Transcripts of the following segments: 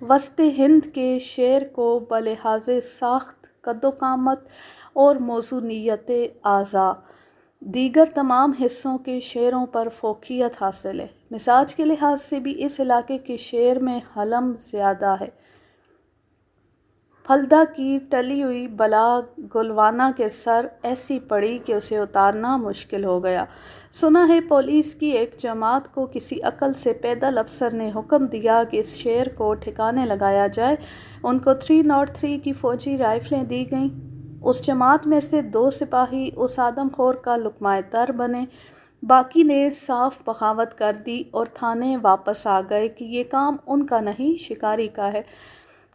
وسط ہند کے شعر کو بلحاظ ساخت، قد و قامت اور موزونیت اعضاء دیگر تمام حصوں کے شعروں پر فوقیت حاصل ہے۔ مزاج کے لحاظ سے بھی اس علاقے کے شعر میں حلم زیادہ ہے۔ پھلدا کی ٹلی ہوئی بلا گلوانہ کے سر ایسی پڑی کہ اسے اتارنا مشکل ہو گیا۔ سنا ہے پولیس کی ایک جماعت کو کسی عقل سے پیدل افسر نے حکم دیا کہ اس شعر کو ٹھکانے لگایا جائے۔ ان کو 303 کی فوجی رائفلیں دی گئیں۔ اس جماعت میں سے 2 سپاہی اس آدم خور کا لقمہ تر بنے، باقی نے صاف بغاوت کر دی اور تھانے واپس آ گئے کہ یہ کام ان کا نہیں، شکاری کا ہے۔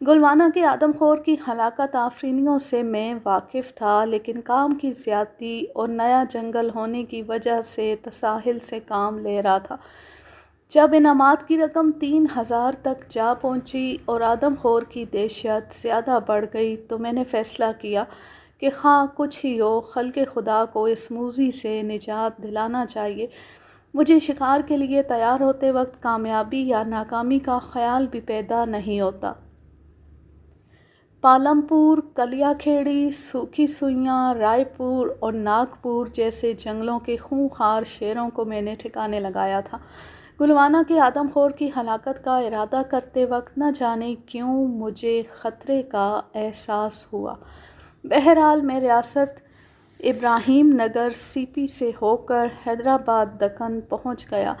گلوانہ کے آدم خور کی ہلاکت آفرینیوں سے میں واقف تھا، لیکن کام کی زیادتی اور نیا جنگل ہونے کی وجہ سے تساہل سے کام لے رہا تھا۔ جب انعامات کی رقم 3000 تک جا پہنچی اور آدم خور کی دہشت زیادہ بڑھ گئی تو میں نے فیصلہ کیا کہ خواہ کچھ ہی ہو، خلق خدا کو اس موذی سے نجات دلانا چاہیے۔ مجھے شکار کے لیے تیار ہوتے وقت کامیابی یا ناکامی کا خیال بھی پیدا نہیں ہوتا۔ پالم پور، کلیا کھیڑی، سوکھی سوئیاں، رائے پور اور ناگپور جیسے جنگلوں کے خونخوار شیروں کو میں نے ٹھکانے لگایا تھا۔ گلوانہ کے آدم خور کی ہلاکت کا ارادہ کرتے وقت نہ جانے کیوں مجھے خطرے کا احساس ہوا۔ بہرحال میں ریاست ابراہیم نگر سی پی سے ہو کر حیدرآباد دکن پہنچ گیا۔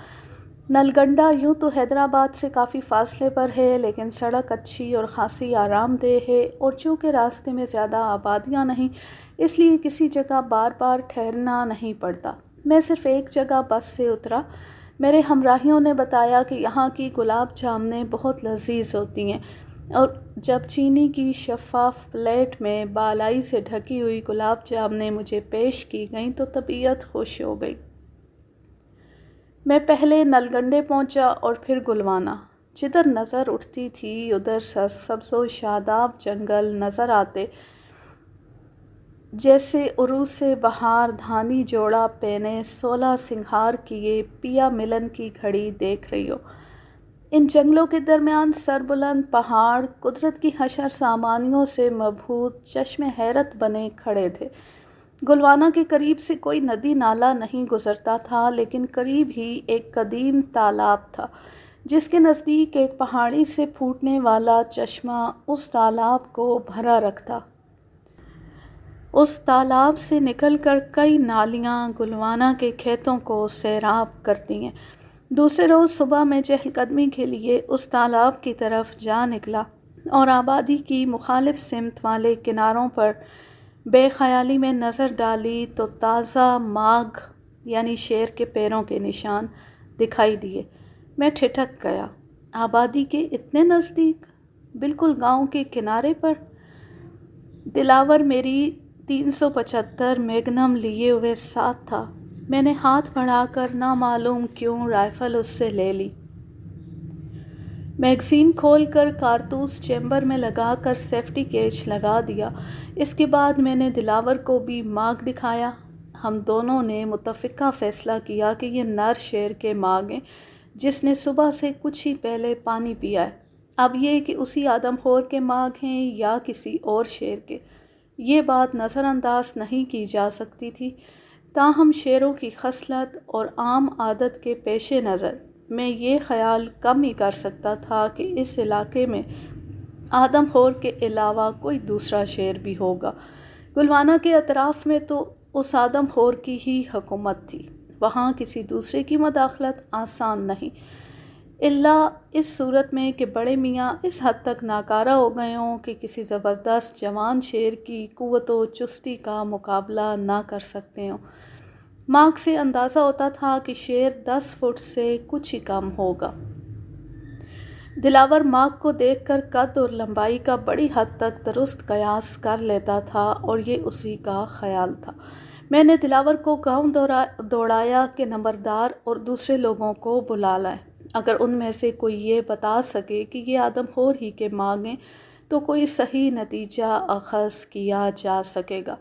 نلگنڈا یوں تو حیدرآباد سے کافی فاصلے پر ہے، لیکن سڑک اچھی اور خاصی آرام دہ ہے، اور چونکہ راستے میں زیادہ آبادیاں نہیں، اس لیے کسی جگہ بار بار ٹھہرنا نہیں پڑتا۔ میں صرف ایک جگہ بس سے اترا۔ میرے ہمراہیوں نے بتایا کہ یہاں کی گلاب جامنیں بہت لذیذ ہوتی ہیں، اور جب چینی کی شفاف پلیٹ میں بالائی سے ڈھکی ہوئی گلاب جامنیں مجھے پیش کی گئیں تو طبیعت خوش ہو گئی۔ میں پہلے نلگنڈے پہنچا اور پھر گلوانہ۔ جدھر نظر اٹھتی تھی ادھر سرسبز و شاداب جنگل نظر آتے، جیسے عروس بہار دھانی جوڑا پہنے 16 سنگھار کیے پیا ملن کی گھڑی دیکھ رہی ہو۔ ان جنگلوں کے درمیان سربلند پہاڑ قدرت کی حشر سامانیوں سے مبہوت چشم حیرت بنے کھڑے تھے۔ گلوانہ کے قریب سے کوئی ندی نالا نہیں گزرتا تھا، لیکن قریب ہی ایک قدیم تالاب تھا، جس کے نزدیک ایک پہاڑی سے پھوٹنے والا چشمہ اس تالاب کو بھرا رکھتا۔ اس تالاب سے نکل کر کئی نالیاں گلوانہ کے کھیتوں کو سیراب کرتی ہیں۔ دوسرے روز صبح میں چہل قدمی کے لیے اس تالاب کی طرف جا نکلا اور آبادی کی مخالف سمت والے کناروں پر بے خیالی میں نظر ڈالی تو تازہ ماگھ یعنی شیر کے پیروں کے نشان دکھائی دیے۔ میں ٹھٹک گیا۔ آبادی کے اتنے نزدیک، بالکل گاؤں کے کنارے پر؟ دلاور میری 375 میگنم لیے ہوئے ساتھ تھا۔ میں نے ہاتھ بڑھا کر نامعلوم کیوں رائفل اس سے لے لی۔ میگزین کھول کر کارتوس چیمبر میں لگا کر سیفٹی کیچ لگا دیا۔ اس کے بعد میں نے دلاور کو بھی ماگ دکھایا۔ ہم دونوں نے متفقہ فیصلہ کیا کہ یہ نر شیر کے ماگ ہیں، جس نے صبح سے کچھ ہی پہلے پانی پیا ہے۔ اب یہ کہ اسی آدم خور کے ماگ ہیں یا کسی اور شیر کے، یہ بات نظر انداز نہیں کی جا سکتی تھی۔ تاہم شیروں کی خصلت اور عام عادت کے پیش نظر میں یہ خیال کم ہی کر سکتا تھا کہ اس علاقے میں آدم خور کے علاوہ کوئی دوسرا شیر بھی ہوگا۔ گلوانہ کے اطراف میں تو اس آدم خور کی ہی حکومت تھی، وہاں کسی دوسرے کی مداخلت آسان نہیں، الا اس صورت میں کہ بڑے میاں اس حد تک ناکارہ ہو گئے ہوں کہ کسی زبردست جوان شیر کی قوت و چستی کا مقابلہ نہ کر سکتے ہوں۔ ماگ سے اندازہ ہوتا تھا کہ شیر 10 فٹ سے کچھ ہی کم ہوگا۔ دلاور ماگ کو دیکھ کر قد اور لمبائی کا بڑی حد تک درست قیاس کر لیتا تھا، اور یہ اسی کا خیال تھا۔ میں نے دلاور کو گاؤں دوڑایا کہ نمبردار اور دوسرے لوگوں کو بلا لائیں۔ اگر ان میں سے کوئی یہ بتا سکے کہ یہ آدم خور ہی کے ماگ ہیں تو کوئی صحیح نتیجہ اخذ کیا جا سکے گا۔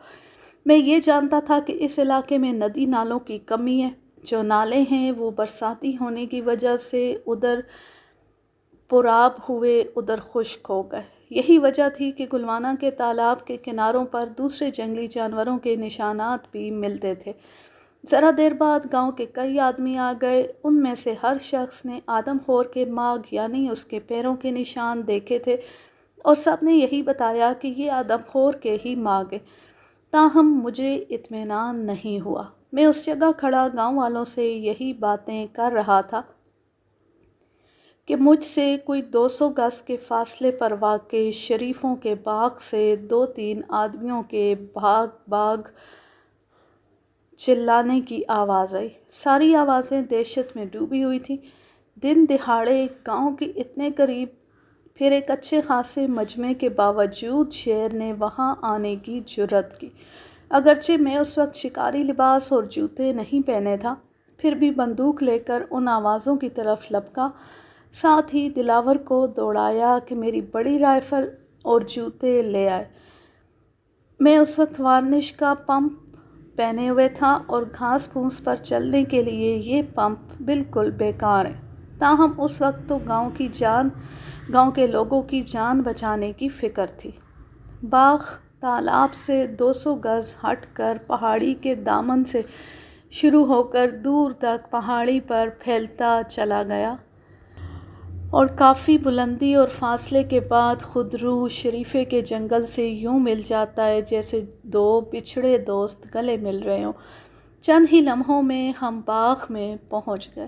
میں یہ جانتا تھا کہ اس علاقے میں ندی نالوں کی کمی ہے۔ جو نالے ہیں وہ برساتی ہونے کی وجہ سے ادھر پرآب ہوئے ادھر خشک ہو گئے۔ یہی وجہ تھی کہ گلوانہ کے تالاب کے کناروں پر دوسرے جنگلی جانوروں کے نشانات بھی ملتے تھے۔ ذرا دیر بعد گاؤں کے کئی آدمی آ گئے۔ ان میں سے ہر شخص نے آدم خور کے ماغ یعنی اس کے پیروں کے نشان دیکھے تھے اور سب نے یہی بتایا کہ یہ آدم خور کے ہی ماغ ہیں۔ تاہم مجھے اطمینان نہیں ہوا۔ میں اس جگہ کھڑا گاؤں والوں سے یہی باتیں کر رہا تھا کہ مجھ سے کوئی 200 گز کے فاصلے پر واقع شریفوں کے باغ سے 2-3 آدمیوں کے بھاگ بھاگ چلانے کی آواز آئی۔ ساری آوازیں دہشت میں ڈوبی ہوئی تھیں۔ دن دہاڑے گاؤں کے اتنے قریب، پھر ایک اچھے خاصے مجمع کے باوجود شیر نے وہاں آنے کی جرأت کی۔ اگرچہ میں اس وقت شکاری لباس اور جوتے نہیں پہنے تھا، پھر بھی بندوق لے کر ان آوازوں کی طرف لپکا، ساتھ ہی دلاور کو دوڑایا کہ میری بڑی رائفل اور جوتے لے آئے۔ میں اس وقت وارنش کا پمپ پہنے ہوئے تھا اور گھاس پھوس پر چلنے کے لیے یہ پمپ بالکل بیکار ہے۔ تاہم اس وقت تو گاؤں کے لوگوں کی جان بچانے کی فکر تھی۔ باغ تالاب سے 200 گز ہٹ کر پہاڑی کے دامن سے شروع ہو کر دور تک پہاڑی پر پھیلتا چلا گیا اور کافی بلندی اور فاصلے کے بعد خودرو شریفے کے جنگل سے یوں مل جاتا ہے جیسے دو بچھڑے دوست گلے مل رہے ہوں۔ چند ہی لمحوں میں ہم باغ میں پہنچ گئے۔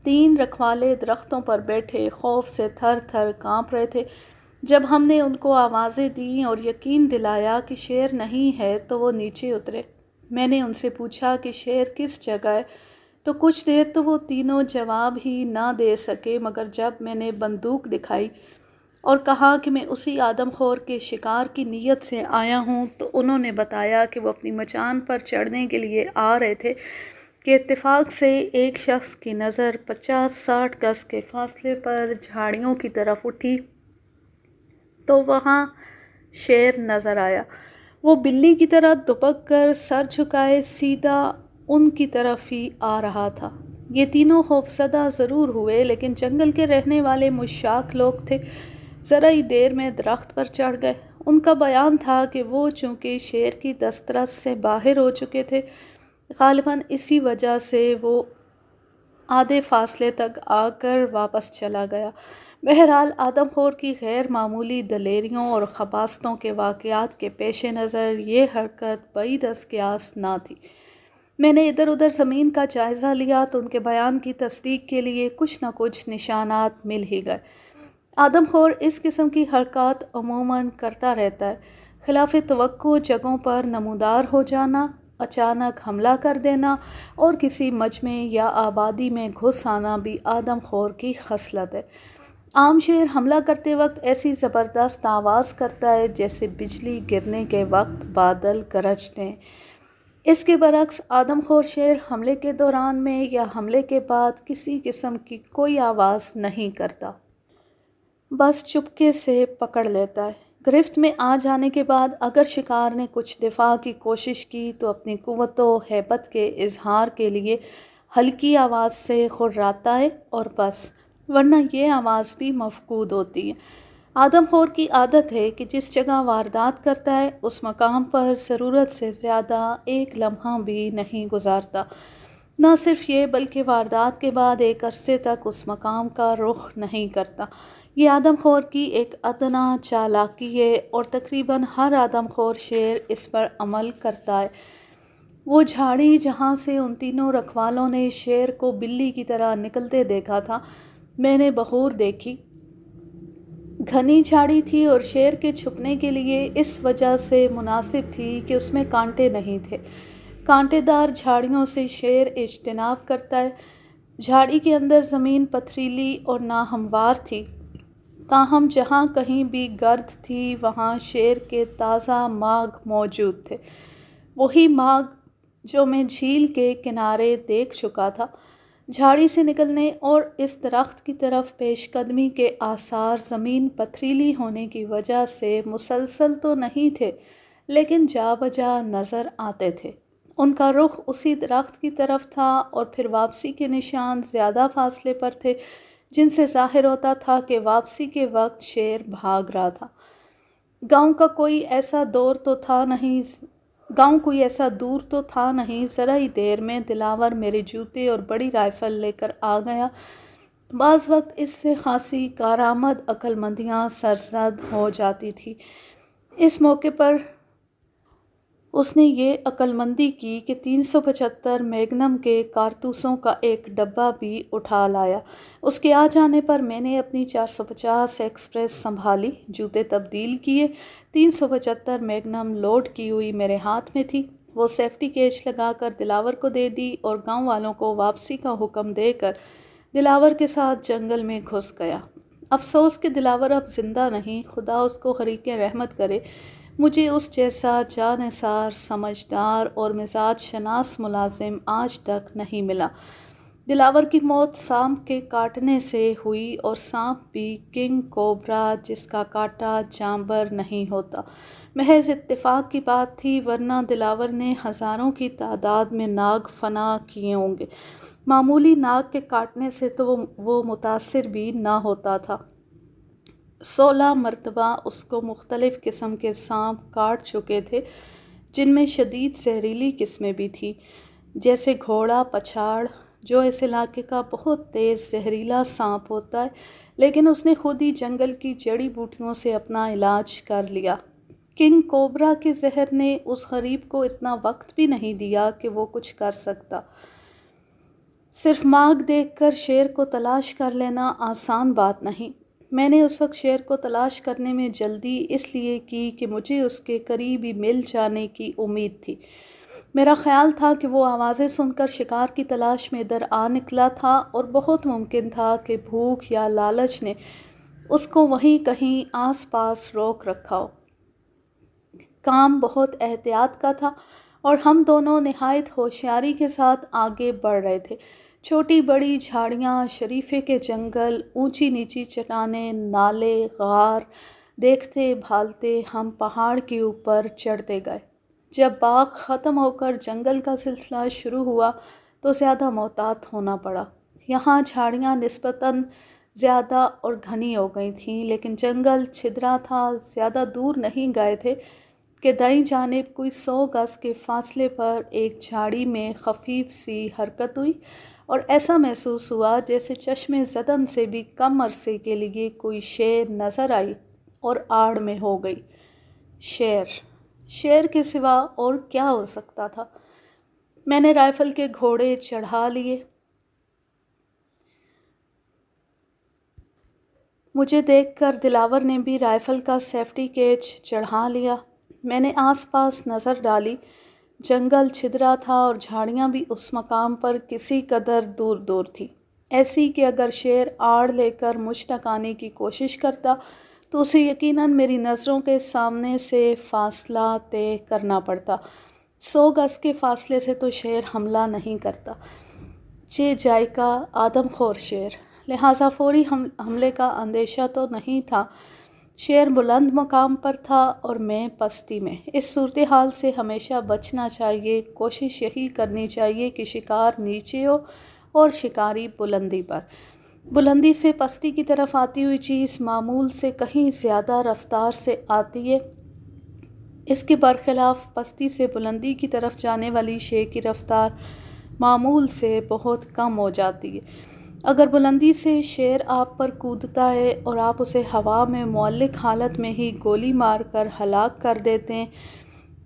3 رکھوالے درختوں پر بیٹھے خوف سے تھر تھر کانپ رہے تھے۔ جب ہم نے ان کو آوازیں دیں اور یقین دلایا کہ شیر نہیں ہے تو وہ نیچے اترے۔ میں نے ان سے پوچھا کہ شیر کس جگہ ہے، تو کچھ دیر تو وہ تینوں جواب ہی نہ دے سکے، مگر جب میں نے بندوق دکھائی اور کہا کہ میں اسی آدم خور کے شکار کی نیت سے آیا ہوں، تو انہوں نے بتایا کہ وہ اپنی مچان پر چڑھنے کے لیے آ رہے تھے کہ اتفاق سے ایک شخص کی نظر 50-60 گز کے فاصلے پر جھاڑیوں کی طرف اٹھی تو وہاں شیر نظر آیا۔ وہ بلی کی طرح دبک کر سر جھکائے سیدھا ان کی طرف ہی آ رہا تھا۔ یہ تینوں خوفزدہ ضرور ہوئے، لیکن جنگل کے رہنے والے مشتاق لوگ تھے، ذرا ہی دیر میں درخت پر چڑھ گئے۔ ان کا بیان تھا کہ وہ چونکہ شیر کی دسترس سے باہر ہو چکے تھے، غالباً اسی وجہ سے وہ آدھے فاصلے تک آ کر واپس چلا گیا۔ بہرحال آدم خور کی غیر معمولی دلیریوں اور خباثتوں کے واقعات کے پیش نظر یہ حرکت بعید از قیاس نہ تھی۔ میں نے ادھر ادھر زمین کا جائزہ لیا تو ان کے بیان کی تصدیق کے لیے کچھ نہ کچھ نشانات مل ہی گئے۔ آدم خور اس قسم کی حرکات عموماً کرتا رہتا ہے۔ خلاف توقع جگہوں پر نمودار ہو جانا، اچانک حملہ کر دینا اور کسی مجمع یا آبادی میں گھس آنا بھی آدم خور کی خصلت ہے۔ عام شیر حملہ کرتے وقت ایسی زبردست آواز کرتا ہے جیسے بجلی گرنے کے وقت بادل گرجتے ہیں۔ اس کے برعکس آدم خور شیر حملے کے دوران میں یا حملے کے بعد کسی قسم کی کوئی آواز نہیں کرتا، بس چپکے سے پکڑ لیتا ہے۔ گرفت میں آ جانے کے بعد اگر شکار نے کچھ دفاع کی کوشش کی تو اپنی قوت و ہیبت کے اظہار کے لیے ہلکی آواز سے خراتا ہے اور بس، ورنہ یہ آواز بھی مفقود ہوتی ہے۔ آدم خور کی عادت ہے کہ جس جگہ واردات کرتا ہے اس مقام پر ضرورت سے زیادہ ایک لمحہ بھی نہیں گزارتا۔ نہ صرف یہ بلکہ واردات کے بعد ایک عرصے تک اس مقام کا رخ نہیں کرتا۔ یہ آدم خور کی ایک ادنیٰ چالاکی ہے اور تقریباً ہر آدم خور شیر اس پر عمل کرتا ہے۔ وہ جھاڑی جہاں سے ان تینوں رکھوالوں نے شیر کو بلی کی طرح نکلتے دیکھا تھا، میں نے بخور دیکھی۔ گھنی جھاڑی تھی اور شیر کے چھپنے کے لیے اس وجہ سے مناسب تھی کہ اس میں کانٹے نہیں تھے۔ کانٹے دار جھاڑیوں سے شیر اجتناب کرتا ہے۔ جھاڑی کے اندر زمین پتھریلی اور ناہموار تھی، تاہم جہاں کہیں بھی گرد تھی وہاں شیر کے تازہ ماغ موجود تھے، وہی ماغ جو میں جھیل کے کنارے دیکھ چکا تھا۔ جھاڑی سے نکلنے اور اس درخت کی طرف پیش قدمی کے آثار زمین پتھریلی ہونے کی وجہ سے مسلسل تو نہیں تھے، لیکن جا بجا نظر آتے تھے۔ ان کا رخ اسی درخت کی طرف تھا اور پھر واپسی کے نشان زیادہ فاصلے پر تھے جن سے ظاہر ہوتا تھا کہ واپسی کے وقت شیر بھاگ رہا تھا۔ گاؤں کوئی ایسا دور تو تھا نہیں، ذرا ہی دیر میں دلاور میرے جوتے اور بڑی رائفل لے کر آ گیا۔ بعض وقت اس سے خاصی کارآمد عقل مندیاں سرزد ہو جاتی تھی۔ اس موقع پر اس نے یہ عقل مندی کی کہ 375 میگنم کے کارتوسوں کا ایک ڈبہ بھی اٹھا لایا۔ اس کے آ جانے پر میں نے اپنی 450 ایکسپریس سنبھالی، جوتے تبدیل کیے۔ 375 میگنم لوڈ کی ہوئی میرے ہاتھ میں تھی، وہ سیفٹی کیج لگا کر دلاور کو دے دی اور گاؤں والوں کو واپسی کا حکم دے کر دلاور کے ساتھ جنگل میں گھس گیا۔ افسوس کہ دلاور اب زندہ نہیں، خدا اس کو غریق رحمت کرے۔ مجھے اس جیسا جانثار، سمجھدار اور مزاج شناس ملازم آج تک نہیں ملا۔ دلاور کی موت سانپ کے کاٹنے سے ہوئی، اور سانپ بھی کنگ کوبرا جس کا کاٹا جانور نہیں ہوتا۔ محض اتفاق کی بات تھی، ورنہ دلاور نے ہزاروں کی تعداد میں ناگ فنا کیے ہوں گے۔ معمولی ناگ کے کاٹنے سے تو وہ متاثر بھی نہ ہوتا تھا۔ 16 مرتبہ اس کو مختلف قسم کے سانپ کاٹ چکے تھے، جن میں شدید زہریلی قسمیں بھی تھیں، جیسے گھوڑا پچھاڑ، جو اس علاقے کا بہت تیز زہریلا سانپ ہوتا ہے، لیکن اس نے خود ہی جنگل کی جڑی بوٹیوں سے اپنا علاج کر لیا۔ کنگ کوبرا کے زہر نے اس غریب کو اتنا وقت بھی نہیں دیا کہ وہ کچھ کر سکتا۔ صرف ماگ دیکھ کر شیر کو تلاش کر لینا آسان بات نہیں۔ میں نے اس وقت شیر کو تلاش کرنے میں جلدی اس لیے کی کہ مجھے اس کے قریب ہی مل جانے کی امید تھی۔ میرا خیال تھا کہ وہ آوازیں سن کر شکار کی تلاش میں ادھر آ نکلا تھا، اور بہت ممکن تھا کہ بھوک یا لالچ نے اس کو وہیں کہیں آس پاس روک رکھا ہو۔ کام بہت احتیاط کا تھا، اور ہم دونوں نہایت ہوشیاری کے ساتھ آگے بڑھ رہے تھے۔ چھوٹی بڑی جھاڑیاں، شریفے کے جنگل، اونچی نیچی چٹانیں، نالے، غار دیکھتے بھالتے ہم پہاڑ کے اوپر چڑھتے گئے۔ جب باغ ختم ہو کر جنگل کا سلسلہ شروع ہوا تو زیادہ محتاط ہونا پڑا۔ یہاں جھاڑیاں نسبتاً زیادہ اور گھنی ہو گئی تھیں، لیکن جنگل چھدرا تھا۔ زیادہ دور نہیں گئے تھے کہ دائیں جانب کوئی 100 گز کے فاصلے پر ایک جھاڑی میں خفیف سی حرکت ہوئی، اور ایسا محسوس ہوا جیسے چشم زدن سے بھی کم عرصے کے لیے کوئی شے نظر آئی اور آڑ میں ہو گئی۔ شیر کے سوا اور کیا ہو سکتا تھا؟ میں نے رائفل کے گھوڑے چڑھا لیے۔ مجھے دیکھ کر دلاور نے بھی رائفل کا سیفٹی کیج چڑھا لیا۔ میں نے آس پاس نظر ڈالی۔ جنگل چھدرا تھا اور جھاڑیاں بھی اس مقام پر کسی قدر دور دور تھی، ایسی کہ اگر شیر آڑ لے کر مجھ تک آنے کی کوشش کرتا تو اسے یقیناً میری نظروں کے سامنے سے فاصلہ طے کرنا پڑتا۔ 100 گز کے فاصلے سے تو شیر حملہ نہیں کرتا، ذائقہ آدم خور شیر، لہٰذا فوری حملے کا اندیشہ تو نہیں تھا۔ شیر بلند مقام پر تھا اور میں پستی میں۔ اس صورتحال سے ہمیشہ بچنا چاہیے۔ کوشش یہی کرنی چاہیے کہ شکار نیچے ہو اور شکاری بلندی پر۔ بلندی سے پستی کی طرف آتی ہوئی چیز معمول سے کہیں زیادہ رفتار سے آتی ہے، اس کے برخلاف پستی سے بلندی کی طرف جانے والی شے کی رفتار معمول سے بہت کم ہو جاتی ہے۔ اگر بلندی سے شیر آپ پر کودتا ہے اور آپ اسے ہوا میں معلق حالت میں ہی گولی مار کر ہلاک کر دیتے ہیں،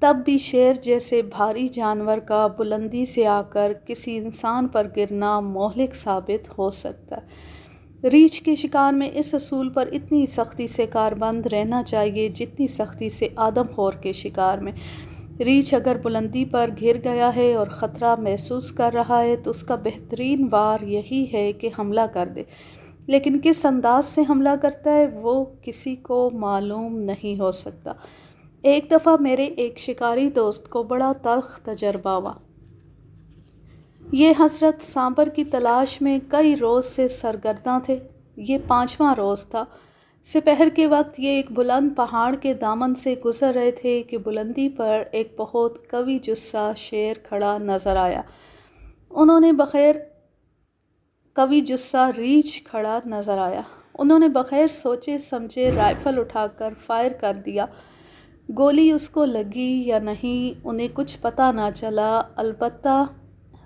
تب بھی شیر جیسے بھاری جانور کا بلندی سے آ کر کسی انسان پر گرنا مہلک ثابت ہو سکتا ہے۔ ریچھ کے شکار میں اس اصول پر اتنی سختی سے کاربند رہنا چاہیے جتنی سختی سے آدم خور کے شکار میں۔ ریچھ اگر بلندی پر گر گیا ہے اور خطرہ محسوس کر رہا ہے تو اس کا بہترین وار یہی ہے کہ حملہ کر دے، لیکن کس انداز سے حملہ کرتا ہے وہ کسی کو معلوم نہیں ہو سکتا۔ ایک دفعہ میرے ایک شکاری دوست کو بڑا تلخ تجربہ ہوا۔ یہ حضرت سانبر کی تلاش میں کئی روز سے سرگرداں تھے۔ یہ 5واں روز تھا۔ سپہر کے وقت یہ ایک بلند پہاڑ کے دامن سے گزر رہے تھے کہ بلندی پر ایک بہت قوی جثہ شیر کھڑا نظر آیا۔ انہوں نے بغیر قوی جثہ ریچھ کھڑا نظر آیا۔ انہوں نے بغیر سوچے سمجھے رائفل اٹھا کر فائر کر دیا۔ گولی اس کو لگی یا نہیں انہیں کچھ پتہ نہ چلا، البتہ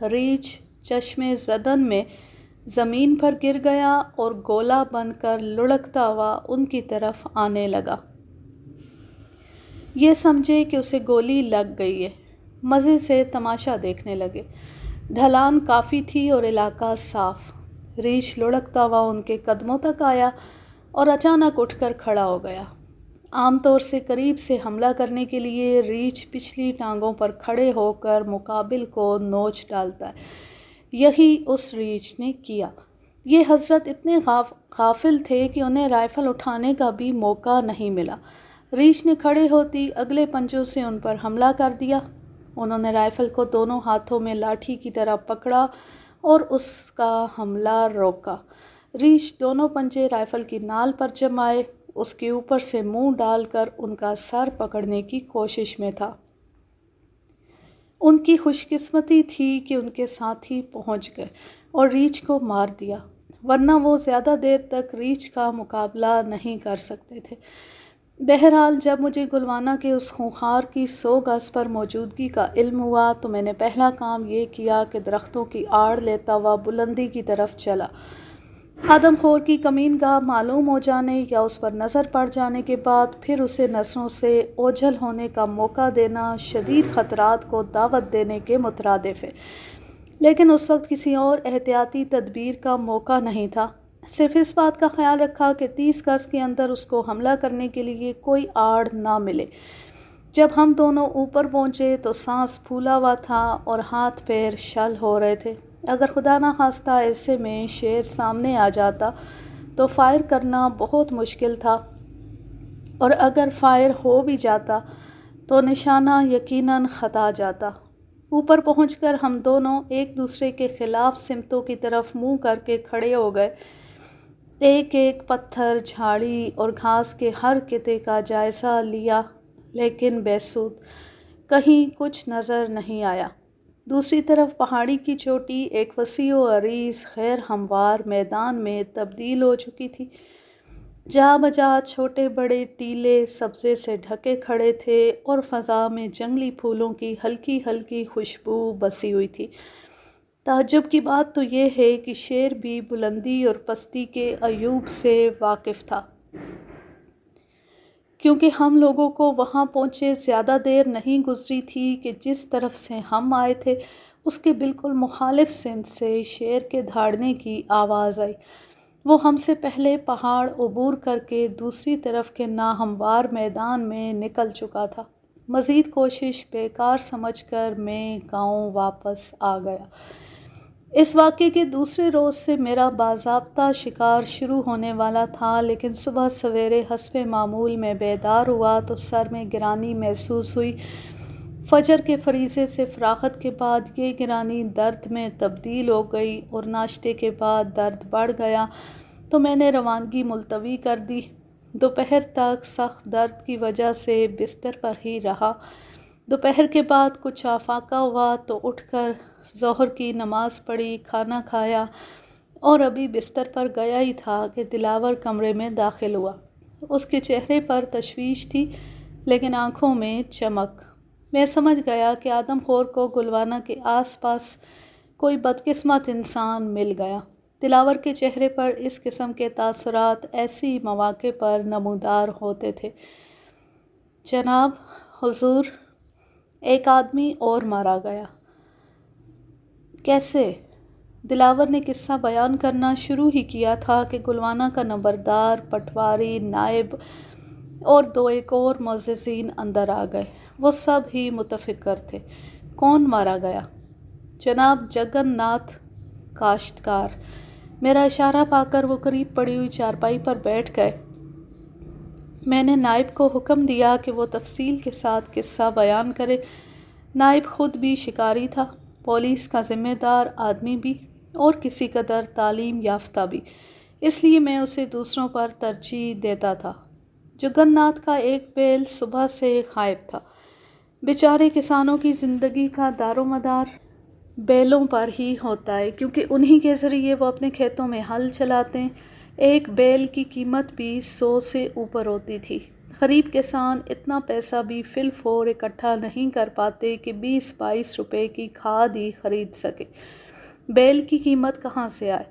ریچھ چشمِ زدن میں زمین پر گر گیا اور گولہ بن کر لڑھکتا ہوا ان کی طرف آنے لگا۔ یہ سمجھے کہ اسے گولی لگ گئی ہے، مزے سے تماشا دیکھنے لگے۔ ڈھلان کافی تھی اور علاقہ صاف۔ ریچھ لڑھکتا ہوا ان کے قدموں تک آیا اور اچانک اٹھ کر کھڑا ہو گیا۔ عام طور سے قریب سے حملہ کرنے کے لیے ریچھ پچھلی ٹانگوں پر کھڑے ہو کر مقابل کو نوچ ڈالتا ہے۔ یہی اس ریچھ نے کیا۔ یہ حضرت اتنے غافل تھے کہ انہیں رائفل اٹھانے کا بھی موقع نہیں ملا۔ ریچھ نے کھڑے ہوتی اگلے پنجوں سے ان پر حملہ کر دیا۔ انہوں نے رائفل کو دونوں ہاتھوں میں لاٹھی کی طرح پکڑا اور اس کا حملہ روکا۔ ریچھ دونوں پنجے رائفل کی نال پر جمائے اس کے اوپر سے منہ ڈال کر ان کا سر پکڑنے کی کوشش میں تھا۔ ان کی خوش قسمتی تھی کہ ان کے ساتھی پہنچ گئے اور ریچھ کو مار دیا، ورنہ وہ زیادہ دیر تک ریچھ کا مقابلہ نہیں کر سکتے تھے۔ بہرحال جب مجھے گلوانہ کے اس خونخوار کی 100 گز پر موجودگی کا علم ہوا تو میں نے پہلا کام یہ کیا کہ درختوں کی آڑ لیتا ہوا بلندی کی طرف چلا۔ آدم خور کی کمین گاہ معلوم ہو جانے یا اس پر نظر پڑ جانے کے بعد پھر اسے نظروں سے اوجھل ہونے کا موقع دینا شدید خطرات کو دعوت دینے کے مترادف ہے، لیکن اس وقت کسی اور احتیاطی تدبیر کا موقع نہیں تھا۔ صرف اس بات کا خیال رکھا کہ 30 گز کے اندر اس کو حملہ کرنے کے لیے کوئی آڑ نہ ملے۔ جب ہم دونوں اوپر پہنچے تو سانس پھولا ہوا تھا اور ہاتھ پیر شل ہو رہے تھے۔ اگر خدا نہ خواستہ ایسے میں شیر سامنے آ جاتا تو فائر کرنا بہت مشکل تھا، اور اگر فائر ہو بھی جاتا تو نشانہ یقیناً خطا جاتا۔ اوپر پہنچ کر ہم دونوں ایک دوسرے کے خلاف سمتوں کی طرف منہ کر کے کھڑے ہو گئے۔ ایک ایک پتھر، جھاڑی اور گھاس کے ہر قطعے کا جائزہ لیا، لیکن بے سود، کہیں کچھ نظر نہیں آیا۔ دوسری طرف پہاڑی کی چوٹی ایک وسیع و عریض غیر ہموار میدان میں تبدیل ہو چکی تھی۔ جہاں بجا چھوٹے بڑے ٹیلے سبزے سے ڈھکے کھڑے تھے اور فضا میں جنگلی پھولوں کی ہلکی ہلکی خوشبو بسی ہوئی تھی۔ تعجب کی بات تو یہ ہے کہ شیر بھی بلندی اور پستی کے عیوب سے واقف تھا، کیونکہ ہم لوگوں کو وہاں پہنچے زیادہ دیر نہیں گزری تھی کہ جس طرف سے ہم آئے تھے اس کے بالکل مخالف سمت سے شیر کے دھاڑنے کی آواز آئی۔ وہ ہم سے پہلے پہاڑ عبور کر کے دوسری طرف کے ناہموار میدان میں نکل چکا تھا۔ مزید کوشش بیکار سمجھ کر میں گاؤں واپس آ گیا۔ اس واقعے کے دوسرے روز سے میرا باضابطہ شکار شروع ہونے والا تھا، لیکن صبح سویرے حسب معمول میں بیدار ہوا تو سر میں گرانی محسوس ہوئی۔ فجر کے فریضے سے فراغت کے بعد یہ گرانی درد میں تبدیل ہو گئی اور ناشتے کے بعد درد بڑھ گیا تو میں نے روانگی ملتوی کر دی۔ دوپہر تک سخت درد کی وجہ سے بستر پر ہی رہا۔ دوپہر کے بعد کچھ آفاقہ ہوا تو اٹھ کر ظہر کی نماز پڑھی، کھانا کھایا اور ابھی بستر پر گیا ہی تھا کہ دلاور کمرے میں داخل ہوا۔ اس کے چہرے پر تشویش تھی لیکن آنکھوں میں چمک۔ میں سمجھ گیا کہ آدم خور کو گلوانہ کے آس پاس کوئی بدقسمت انسان مل گیا۔ دلاور کے چہرے پر اس قسم کے تاثرات ایسی مواقع پر نمودار ہوتے تھے۔ جناب حضور، ایک آدمی اور مارا گیا۔ کیسے؟ دلاور نے قصہ بیان کرنا شروع ہی کیا تھا کہ گلوانہ کا نمبردار، پٹواری، نائب اور دو ایک اور معززین اندر آ گئے۔ وہ سب ہی متفکر تھے۔ کون مارا گیا؟ جناب جگن ناتھ کاشتکار۔ میرا اشارہ پا کر وہ قریب پڑی ہوئی چارپائی پر بیٹھ گئے۔ میں نے نائب کو حکم دیا کہ وہ تفصیل کے ساتھ قصہ بیان کرے۔ نائب خود بھی شکاری تھا، پولیس کا ذمہ دار آدمی بھی اور کسی قدر تعلیم یافتہ بھی، اس لیے میں اسے دوسروں پر ترجیح دیتا تھا۔ جگن ناتھ کا ایک بیل صبح سے غائب تھا۔ بیچارے کسانوں کی زندگی کا دار و مدار بیلوں پر ہی ہوتا ہے، کیونکہ انہی کے ذریعے وہ اپنے کھیتوں میں ہل چلاتے ہیں۔ ایک بیل کی قیمت بھی 100 سے اوپر ہوتی تھی۔ غریب کسان اتنا پیسہ بھی فی الفور اکٹھا نہیں کر پاتے کہ 20-22 روپے کی کھاد ہی خرید سکے۔ بیل کی قیمت کہاں سے آئے؟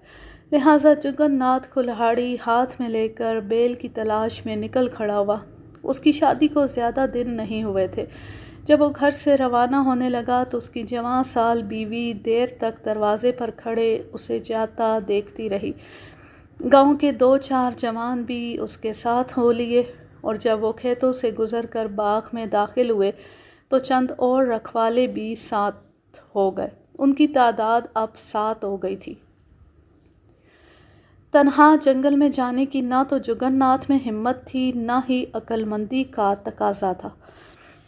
لہٰذا جگن ناتھ کلہاڑی ہاتھ میں لے کر بیل کی تلاش میں نکل کھڑا ہوا۔ اس کی شادی کو زیادہ دن نہیں ہوئے تھے۔ جب وہ گھر سے روانہ ہونے لگا تو اس کی جوان سال بیوی دیر تک دروازے پر کھڑے اسے جاتا دیکھتی رہی۔ گاؤں کے 2-4 جوان بھی اس کے ساتھ ہو لیے، اور جب وہ کھیتوں سے گزر کر باغ میں داخل ہوئے تو چند اور رکھوالے بھی ساتھ ہو گئے۔ ان کی تعداد اب 7 ہو گئی تھی۔ تنہا جنگل میں جانے کی نہ تو جگن ناتھ میں ہمت تھی، نہ ہی عقل مندی کا تقاضا تھا۔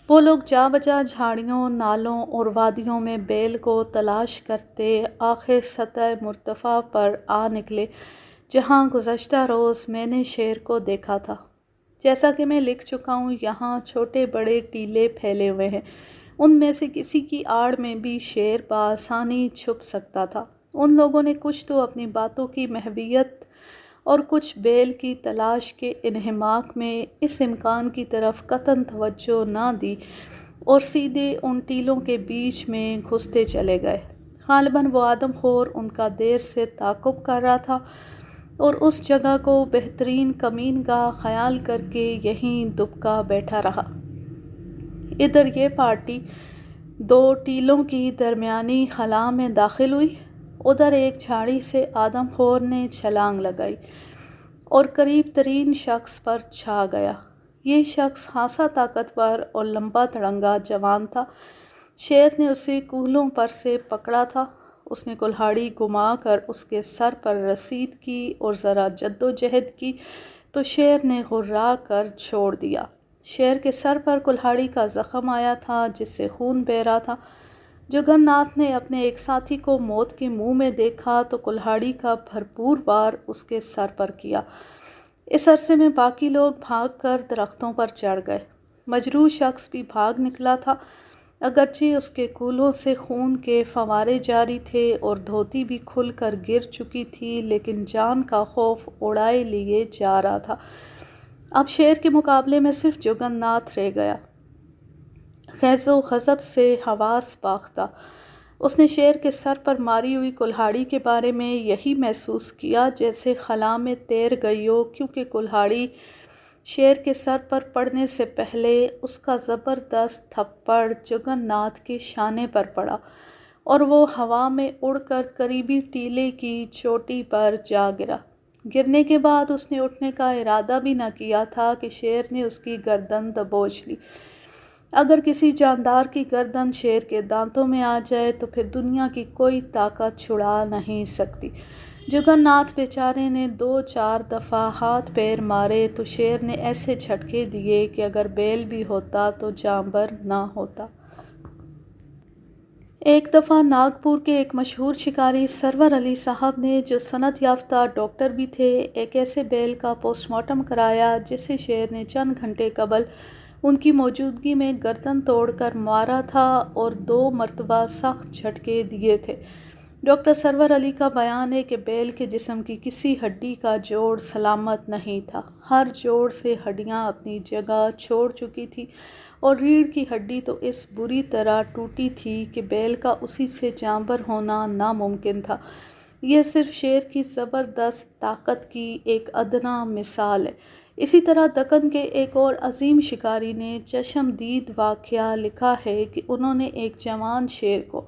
وہ لوگ جا بجا جھاڑیوں، نالوں اور وادیوں میں بیل کو تلاش کرتے آخر سطح مرتفع پر آ نکلے، جہاں گزشتہ روز میں نے شیر کو دیکھا تھا۔ جیسا کہ میں لکھ چکا ہوں، یہاں چھوٹے بڑے ٹیلے پھیلے ہوئے ہیں۔ ان میں سے کسی کی آڑ میں بھی شیر بآسانی چھپ سکتا تھا۔ ان لوگوں نے کچھ تو اپنی باتوں کی محویت اور کچھ بیل کی تلاش کے انہماک میں اس امکان کی طرف قطعاً توجہ نہ دی اور سیدھے ان ٹیلوں کے بیچ میں گھستے چلے گئے۔ غالباً وہ آدم خور ان کا دیر سے تعاقب کر رہا تھا اور اس جگہ کو بہترین کمین گاہ خیال کر کے یہیں دبکا بیٹھا رہا۔ ادھر یہ پارٹی 2 ٹیلوں کی درمیانی خلا میں داخل ہوئی، ادھر ایک جھاڑی سے آدم خور نے چھلانگ لگائی اور قریب ترین شخص پر چھا گیا۔ یہ شخص خاصا طاقتور اور لمبا تڑنگا جوان تھا۔ شیر نے اسے کولوں پر سے پکڑا تھا۔ اس نے کلہاڑی گھما کر اس کے سر پر رسید کی اور ذرا جدوجہد کی تو شیر نے غرا کر چھوڑ دیا۔ شیر کے سر پر کلہاڑی کا زخم آیا تھا جس سے خون بہہ رہا تھا۔ جگن ناتھ نے اپنے ایک ساتھی کو موت کے منہ میں دیکھا تو کلہاڑی کا بھرپور وار اس کے سر پر کیا۔ اس عرصے میں باقی لوگ بھاگ کر درختوں پر چڑھ گئے۔ مجروح شخص بھی بھاگ نکلا تھا، اگرچہ اس کے کولوں سے خون کے فوارے جاری تھے اور دھوتی بھی کھل کر گر چکی تھی، لیکن جان کا خوف اڑائے لیے جا رہا تھا۔ اب شیر کے مقابلے میں صرف جگن ناتھ رہ گیا، خیز و غضب سے حواس باختہ۔ اس نے شیر کے سر پر ماری ہوئی کلہاڑی کے بارے میں یہی محسوس کیا جیسے خلا میں تیر گئی ہو، کیونکہ کلہاڑی شیر کے سر پر پڑنے سے پہلے اس کا زبردست تھپڑ جگن ناتھ کے شانے پر پڑا اور وہ ہوا میں اڑ کر قریبی ٹیلے کی چوٹی پر جا گرا۔ گرنے کے بعد اس نے اٹھنے کا ارادہ بھی نہ کیا تھا کہ شیر نے اس کی گردن دبوچ لی۔ اگر کسی جاندار کی گردن شیر کے دانتوں میں آ جائے تو پھر دنیا کی کوئی طاقت چھڑا نہیں سکتی۔ جگن ناتھ بیچارے نے 2-4 دفعہ ہاتھ پیر مارے تو شیر نے ایسے جھٹکے دیے کہ اگر بیل بھی ہوتا تو جانبر نہ ہوتا۔ ایک دفعہ ناگپور کے ایک مشہور شکاری سرور علی صاحب نے، جو صنعت یافتہ ڈاکٹر بھی تھے، ایک ایسے بیل کا پوسٹ مارٹم کرایا جسے شیر نے چند گھنٹے قبل ان کی موجودگی میں گردن توڑ کر مارا تھا اور 2 مرتبہ سخت جھٹکے دیے تھے۔ ڈاکٹر سرور علی کا بیان ہے کہ بیل کے جسم کی کسی ہڈی کا جوڑ سلامت نہیں تھا۔ ہر جوڑ سے ہڈیاں اپنی جگہ چھوڑ چکی تھی اور ریڑھ کی ہڈی تو اس بری طرح ٹوٹی تھی کہ بیل کا اسی سے جانور ہونا ناممکن تھا۔ یہ صرف شیر کی زبردست طاقت کی ایک ادنیٰ مثال ہے۔ اسی طرح دکن کے ایک اور عظیم شکاری نے چشم دید واقعہ لکھا ہے کہ انہوں نے ایک جوان شیر کو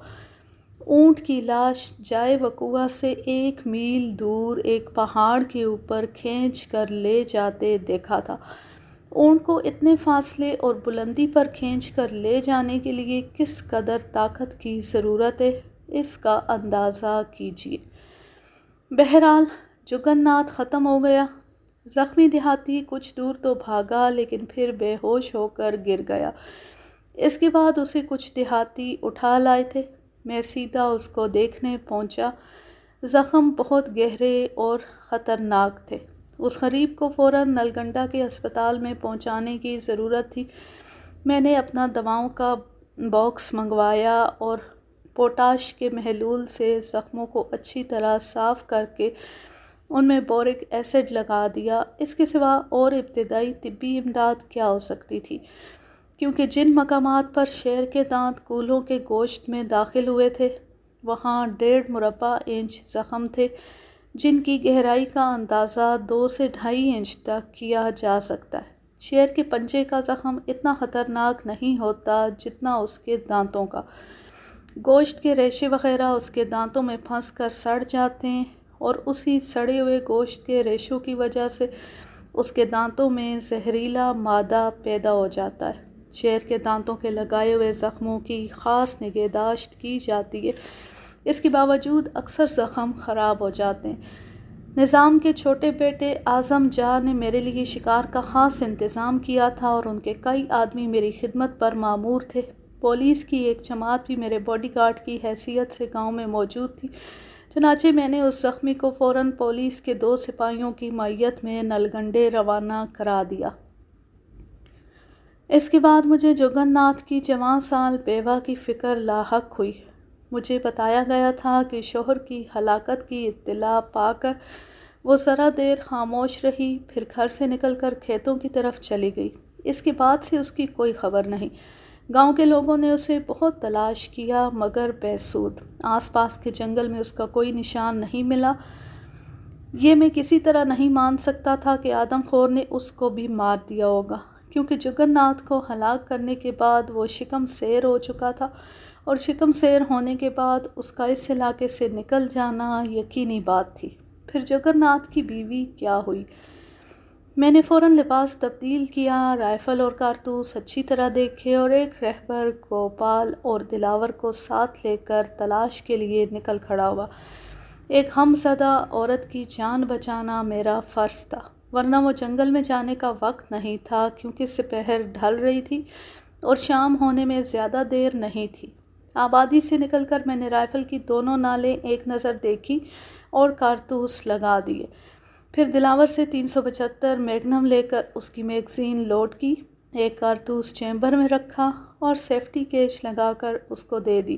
اونٹ کی لاش جائے وقوع سے 1 میل دور ایک پہاڑ کے اوپر کھینچ کر لے جاتے دیکھا تھا۔ اونٹ کو اتنے فاصلے اور بلندی پر کھینچ کر لے جانے کے لیے کس قدر طاقت کی ضرورت ہے، اس کا اندازہ کیجیے۔ بہرحال جگن ناتھ ختم ہو گیا۔ زخمی دیہاتی کچھ دور تو بھاگا لیکن پھر بے ہوش ہو کر گر گیا۔ اس کے بعد اسے کچھ دیہاتی اٹھا لائے تھے۔ میں سیدھا اس کو دیکھنے پہنچا۔ زخم بہت گہرے اور خطرناک تھے۔ اس غریب کو فوراً نلگنڈا کے ہسپتال میں پہنچانے کی ضرورت تھی۔ میں نے اپنا دواؤں کا باکس منگوایا اور پوٹاش کے محلول سے زخموں کو اچھی طرح صاف کر کے ان میں بورک ایسڈ لگا دیا۔ اس کے سوا اور ابتدائی طبی امداد کیا ہو سکتی تھی، کیونکہ جن مقامات پر شیر کے دانت کولوں کے گوشت میں داخل ہوئے تھے وہاں 1.5 مربع انچ زخم تھے، جن کی گہرائی کا اندازہ 2 سے 2.5 انچ تک کیا جا سکتا ہے۔ شیر کے پنجے کا زخم اتنا خطرناک نہیں ہوتا جتنا اس کے دانتوں کا۔ گوشت کے ریشے وغیرہ اس کے دانتوں میں پھنس کر سڑ جاتے ہیں اور اسی سڑے ہوئے گوشت کے ریشوں کی وجہ سے اس کے دانتوں میں زہریلا مادہ پیدا ہو جاتا ہے۔ شیر کے دانتوں کے لگائے ہوئے زخموں کی خاص نگہداشت کی جاتی ہے، اس کے باوجود اکثر زخم خراب ہو جاتے ہیں۔ نظام کے چھوٹے بیٹے اعظم جاہ نے میرے لیے شکار کا خاص انتظام کیا تھا اور ان کے کئی آدمی میری خدمت پر مامور تھے۔ پولیس کی ایک جماعت بھی میرے باڈی گارڈ کی حیثیت سے گاؤں میں موجود تھی۔ چنانچہ میں نے اس زخمی کو فوراً پولیس کے 2 سپاہیوں کی معیت میں نلگنڈے روانہ کرا دیا۔ اس کے بعد مجھے جگن ناتھ کی جوان سال بیوہ کی فکر لاحق ہوئی۔ مجھے بتایا گیا تھا کہ شوہر کی ہلاکت کی اطلاع پا کر وہ ذرا دیر خاموش رہی، پھر گھر سے نکل کر کھیتوں کی طرف چلی گئی۔ اس کے بعد سے اس کی کوئی خبر نہیں۔ گاؤں کے لوگوں نے اسے بہت تلاش کیا مگر بے سود۔ آس پاس کے جنگل میں اس کا کوئی نشان نہیں ملا۔ یہ میں کسی طرح نہیں مان سکتا تھا کہ آدم خور نے اس کو بھی مار دیا ہوگا، کیونکہ جگن ناتھ کو ہلاک کرنے کے بعد وہ شکم سیر ہو چکا تھا اور شکم سیر ہونے کے بعد اس کا اس علاقے سے نکل جانا یقینی بات تھی۔ پھر جگن ناتھ کی بیوی کیا ہوئی؟ میں نے فوراً لباس تبدیل کیا، رائفل اور کارتوس اچھی طرح دیکھے اور ایک رہبر گوپال اور دلاور کو ساتھ لے کر تلاش کے لیے نکل کھڑا ہوا۔ ایک غم زدہ عورت کی جان بچانا میرا فرض تھا، ورنہ وہ جنگل میں جانے کا وقت نہیں تھا، کیونکہ سپہر ڈھل رہی تھی اور شام ہونے میں زیادہ دیر نہیں تھی۔ آبادی سے نکل کر میں نے رائفل کی دونوں نالیں ایک نظر دیکھی اور کارتوس لگا دیے۔ پھر دلاور سے 375 میگنم لے کر اس کی میگزین لوڈ کی، ایک کارتوس چیمبر میں رکھا اور سیفٹی کیچ لگا کر اس کو دے دی۔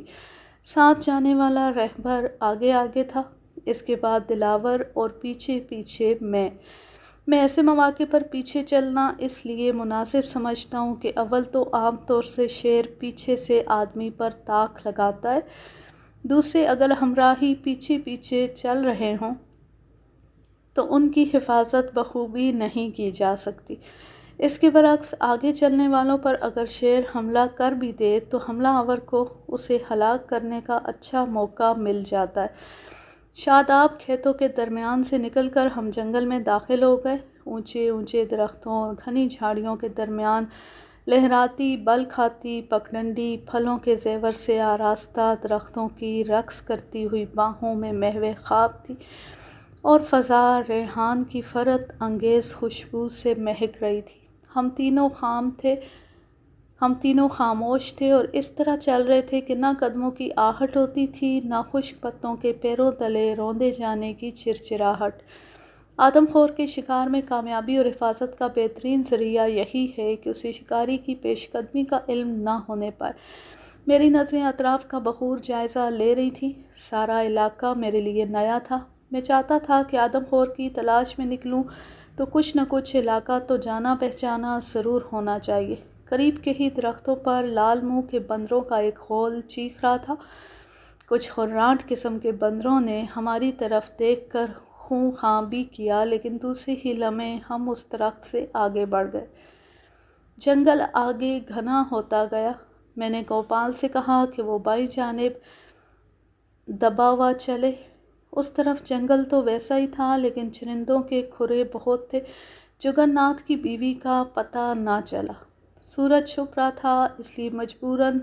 ساتھ جانے والا رہبر آگے آگے تھا، اس کے بعد دلاور اور پیچھے پیچھے میں ایسے مواقع پر پیچھے چلنا اس لیے مناسب سمجھتا ہوں کہ اول تو عام طور سے شیر پیچھے سے آدمی پر تاک لگاتا ہے، دوسرے اگر ہمراہی پیچھے پیچھے چل رہے ہوں تو ان کی حفاظت بخوبی نہیں کی جا سکتی۔ اس کے برعکس آگے چلنے والوں پر اگر شیر حملہ کر بھی دے تو حملہ آور کو اسے ہلاک کرنے کا اچھا موقع مل جاتا ہے۔ شاداب کھیتوں کے درمیان سے نکل کر ہم جنگل میں داخل ہو گئے۔ اونچے اونچے درختوں اور گھنی جھاڑیوں کے درمیان لہراتی، بل کھاتی، پگڈنڈی پھلوں کے زیور سے آراستہ درختوں کی رقص کرتی ہوئی باہوں میں محو خواب تھی اور فضا ریحان کی فرت انگیز خوشبو سے مہک رہی تھی۔ ہم تینوں خاموش تھے اور اس طرح چل رہے تھے کہ نہ قدموں کی آہٹ ہوتی تھی، نہ خشک پتوں کے پیروں تلے روندے جانے کی چرچراہٹ۔ آدم خور کے شکار میں کامیابی اور حفاظت کا بہترین ذریعہ یہی ہے کہ اسے شکاری کی پیش قدمی کا علم نہ ہونے پائے۔ میری نظریں اطراف کا بخور جائزہ لے رہی تھیں، سارا علاقہ میرے لیے نیا تھا۔ میں چاہتا تھا کہ آدم خور کی تلاش میں نکلوں تو کچھ نہ کچھ علاقہ تو جانا پہچانا ضرور ہونا چاہیے۔ قریب کے ہی درختوں پر لال منہ کے بندروں کا ایک خول چیخ رہا تھا۔ کچھ خرانٹ قسم کے بندروں نے ہماری طرف دیکھ کر خوں خاں بھی کیا، لیکن دوسرے ہی لمحے ہم اس درخت سے آگے بڑھ گئے۔ جنگل آگے گھنا ہوتا گیا۔ میں نے گوپال سے کہا کہ وہ بائیں جانب دبا ہوا چلے۔ اس طرف جنگل تو ویسا ہی تھا لیکن چرندوں کے کھرے بہت تھے۔ جگن ناتھ کی بیوی کا پتہ نہ چلا۔ سورج چھپ رہا تھا، اس لیے مجبوراً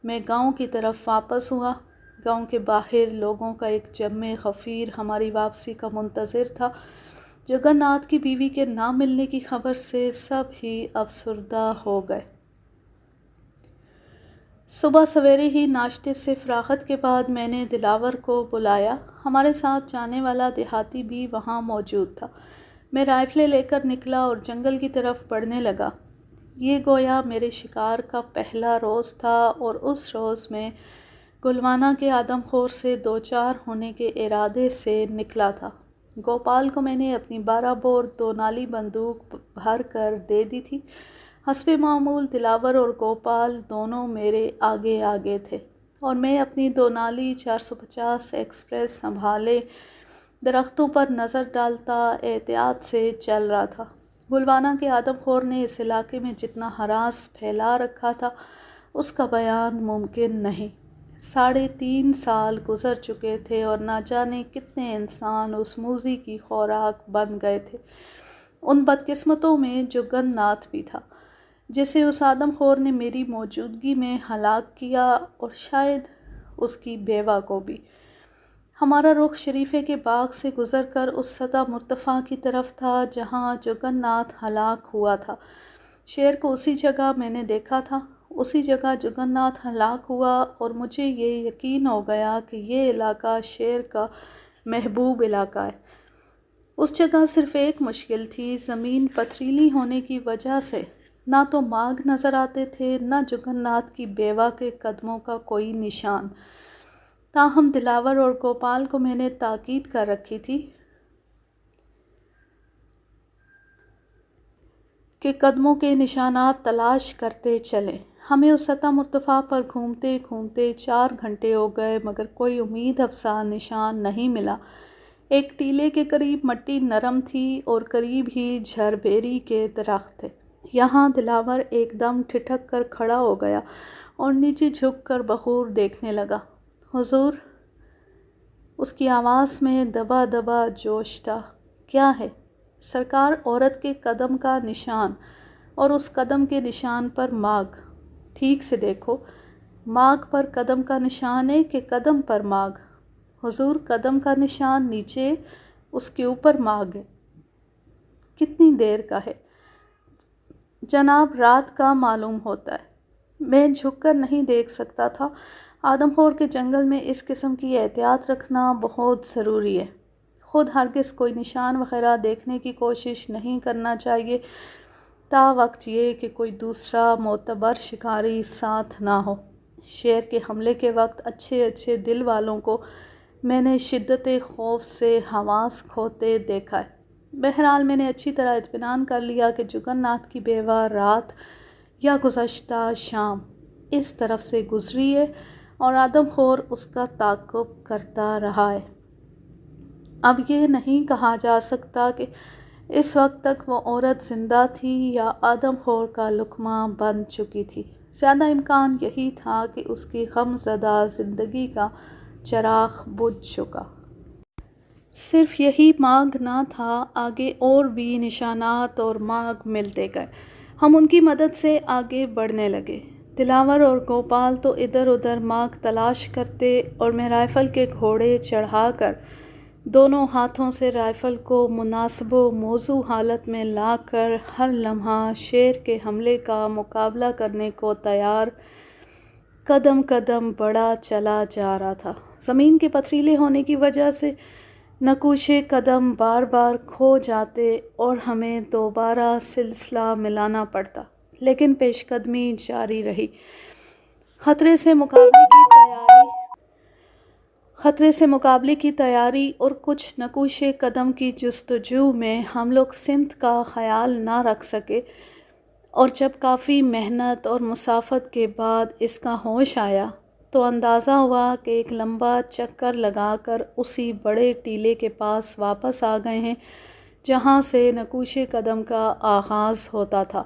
میں گاؤں کی طرف واپس ہوا۔ گاؤں کے باہر لوگوں کا ایک جمع غفیر ہماری واپسی کا منتظر تھا۔ جگن ناتھ کی بیوی کے نہ ملنے کی خبر سے سب ہی افسردہ ہو گئے۔ صبح سویرے ہی ناشتے سے فراغت کے بعد میں نے دلاور کو بلایا۔ ہمارے ساتھ جانے والا دیہاتی بھی وہاں موجود تھا۔ میں رائفلیں لے کر نکلا اور جنگل کی طرف بڑھنے لگا۔ یہ گویا میرے شکار کا پہلا روز تھا اور اس روز میں گلوانہ کے آدم خور سے دو چار ہونے کے ارادے سے نکلا تھا۔ گوپال کو میں نے اپنی 12 بور 2 نالی بندوق بھر کر دے دی تھی۔ حسب معمول دلاور اور گوپال دونوں میرے آگے آگے تھے اور میں اپنی 2 نالی 450 ایکسپریس سنبھالے درختوں پر نظر ڈالتا احتیاط سے چل رہا تھا۔ گلوانہ کے آدم خور نے اس علاقے میں جتنا ہراس پھیلا رکھا تھا اس کا بیان ممکن نہیں۔ 3.5 سال گزر چکے تھے اور نہ جانے کتنے انسان اس موذی کی خوراک بن گئے تھے۔ ان بدقسمتوں میں جگن ناتھ بھی تھا جسے اس آدم خور نے میری موجودگی میں ہلاک کیا، اور شاید اس کی بیوہ کو بھی۔ ہمارا رخ شریفے کے باغ سے گزر کر اس سطح مرتفع کی طرف تھا جہاں جگن ناتھ ہلاک ہوا تھا۔ شیر کو اسی جگہ میں نے دیکھا تھا، اسی جگہ جگن ناتھ ہلاک ہوا، اور مجھے یہ یقین ہو گیا کہ یہ علاقہ شیر کا محبوب علاقہ ہے۔ اس جگہ صرف ایک مشکل تھی، زمین پتھریلی ہونے کی وجہ سے نہ تو ماغ نظر آتے تھے نہ جگن ناتھ کی بیوہ کے قدموں کا کوئی نشان۔ تاہم دلاور اور گوپال کو میں نے تاکید کر رکھی تھی کہ قدموں کے نشانات تلاش کرتے چلیں۔ ہمیں اس سطح مرتفع پر گھومتے گھومتے 4 گھنٹے ہو گئے مگر کوئی امید افزا نشان نہیں ملا۔ ایک ٹیلے کے قریب مٹی نرم تھی اور قریب ہی جھربیری کے درخت تھے۔ یہاں دلاور ایک دم ٹھٹک کر کھڑا ہو گیا اور نیچے جھک کر بخور دیکھنے لگا۔ حضور، اس کی آواز میں دبا دبا جوش تھا۔ کیا ہے؟ سرکار، عورت کے قدم کا نشان، اور اس قدم کے نشان پر ماغ۔ ٹھیک سے دیکھو، ماغ پر قدم کا نشان ہے کہ قدم پر ماغ؟ حضور، قدم کا نشان نیچے، اس کے اوپر ماغ ہے۔ کتنی دیر کا ہے؟ جناب، رات کا معلوم ہوتا ہے۔ میں جھک کر نہیں دیکھ سکتا تھا۔ آدم خور کے جنگل میں اس قسم کی احتیاط رکھنا بہت ضروری ہے۔ خود ہرگز کوئی نشان وغیرہ دیکھنے کی کوشش نہیں کرنا چاہیے تا وقت یہ کہ کوئی دوسرا معتبر شکاری ساتھ نہ ہو۔ شیر کے حملے کے وقت اچھے دل والوں کو میں نے شدت خوف سے حواس کھوتے دیکھا ہے۔ بہرحال میں نے اچھی طرح اطمینان کر لیا کہ جگن ناتھ کی بیوہ رات یا گزشتہ شام اس طرف سے گزری ہے اور آدم خور اس کا تعاقب کرتا رہا ہے۔ اب یہ نہیں کہا جا سکتا کہ اس وقت تک وہ عورت زندہ تھی یا آدم خور کا لقمہ بن چکی تھی۔ زیادہ امکان یہی تھا کہ اس کی غم زدہ زندگی کا چراغ بجھ چکا۔ صرف یہی ماغ نہ تھا، آگے اور بھی نشانات اور ماغ ملتے گئے۔ ہم ان کی مدد سے آگے بڑھنے لگے۔ دلاور اور گوپال تو ادھر ادھر ماغ تلاش کرتے اور میں رائفل کے گھوڑے چڑھا کر دونوں ہاتھوں سے رائفل کو مناسب و موزوں حالت میں لا کر ہر لمحہ شیر کے حملے کا مقابلہ کرنے کو تیار قدم قدم بڑھا چلا جا رہا تھا۔ زمین کے پتھریلے ہونے کی وجہ سے نقوش قدم بار بار کھو جاتے اور ہمیں دوبارہ سلسلہ ملانا پڑتا، لیکن پیش قدمی جاری رہی۔ خطرے سے مقابلے کی تیاری اور کچھ نقوش قدم کی جستجو میں ہم لوگ سمت کا خیال نہ رکھ سکے، اور جب کافی محنت اور مسافت کے بعد اس کا ہوش آیا تو اندازہ ہوا کہ ایک لمبا چکر لگا کر اسی بڑے ٹیلے کے پاس واپس آ گئے ہیں جہاں سے نقوش قدم کا آغاز ہوتا تھا۔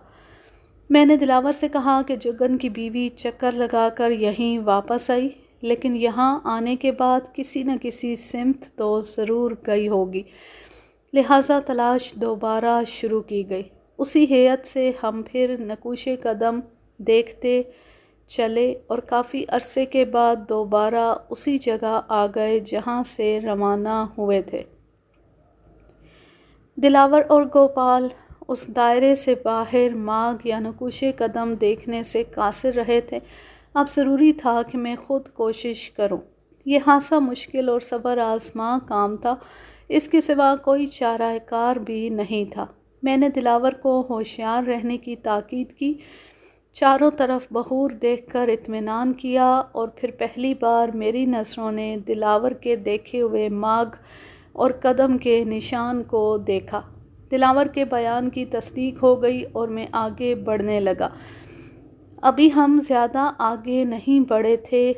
میں نے دلاور سے کہا کہ جگن کی بیوی چکر لگا کر یہیں واپس آئی، لیکن یہاں آنے کے بعد کسی نہ کسی سمت تو ضرور گئی ہوگی، لہٰذا تلاش دوبارہ شروع کی گئی۔ اسی ہیئت سے ہم پھر نقوش قدم دیکھتے چلے اور کافی عرصے کے بعد دوبارہ اسی جگہ آ گئے جہاں سے روانہ ہوئے تھے۔ دلاور اور گوپال اس دائرے سے باہر ماغ یا نقوش قدم دیکھنے سے قاصر رہے تھے۔ اب ضروری تھا کہ میں خود کوشش کروں۔ یہ خاصا مشکل اور صبر آزما کام تھا، اس کے سوا کوئی چارہ کار بھی نہیں تھا۔ میں نے دلاور کو ہوشیار رہنے کی تاکید کی چاروں طرف بخور دیکھ کر اطمینان کیا اور پھر پہلی بار میری نظروں نے دلاور کے دیکھے ہوئے ماغ اور قدم کے نشان کو دیکھا۔ دلاور کے بیان کی تصدیق ہو گئی اور میں آگے بڑھنے لگا۔ ابھی ہم زیادہ آگے نہیں بڑھے تھے،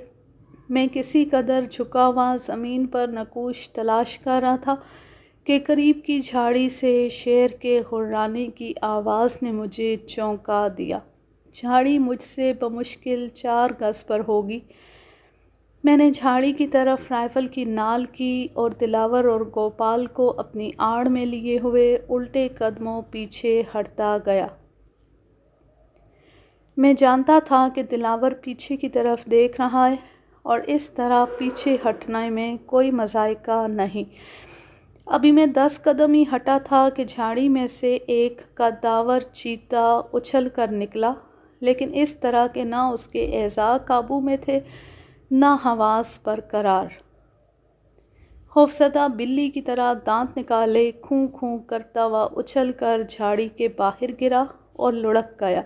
میں کسی قدر جھکا ہوا زمین پر نقوش تلاش کر رہا تھا کہ قریب کی جھاڑی سے شیر کے ہررانے کی آواز نے مجھے چونکا دیا۔ جھاڑی مجھ سے بمشکل 4 گز پر ہوگی۔ میں نے جھاڑی کی طرف رائفل کی نال کی اور دلاور اور گوپال کو اپنی آڑ میں لیے ہوئے الٹے قدموں پیچھے ہٹتا گیا۔ میں جانتا تھا کہ دلاور پیچھے کی طرف دیکھ رہا ہے اور اس طرح پیچھے ہٹنے میں کوئی مذائقہ نہیں۔ ابھی میں 10 قدم ہی ہٹا تھا کہ جھاڑی میں سے ایک قداور چیتا اچھل کر نکلا، لیکن اس طرح کہ نہ اس کے اعضاء قابو میں تھے نہ حواس برقرار۔ خوفزدہ بلی کی طرح دانت نکالے کھوں کھوں کرتا ہوا اچھل کر جھاڑی کے باہر گرا اور لڑک گیا۔